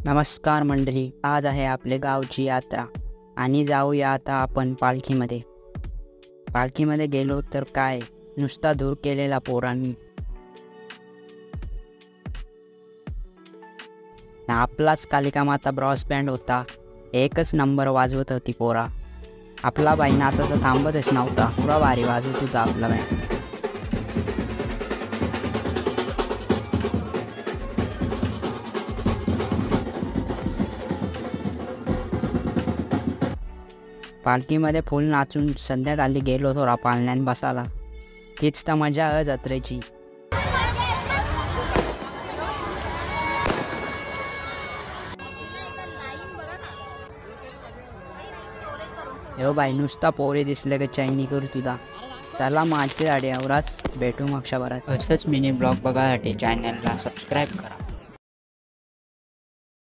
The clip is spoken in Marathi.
नमस्कार मंडळी, आज आहे आपले गावची यात्रा आणि जाऊया आता आपण पालखीमध्ये. पालखीमध्ये गेलो तर काय नुसता धूर केलेला पोरांनी. आपलाच कालिका माता ब्रॉस बँड होता, एकच नंबर वाजवत होती पोरा. आपला बाई नाचाचा थांबतच नव्हता, पुरा भारी वाजवत होता आपला बँड. पालखीमध्ये फुल नाचून संध्याकाळी गेलो थोडा पाळण्यान बसायला. हीच तर मजा आहे जत्रेची. हो बाई, नुसता पोरे दिसले का चैनी करू तुला. चला मग आजची गाडी आवराच, भेटू मग शहरात. असंच मिनी ब्लॉग बघायसाठी चॅनलला सबस्क्राईब करा.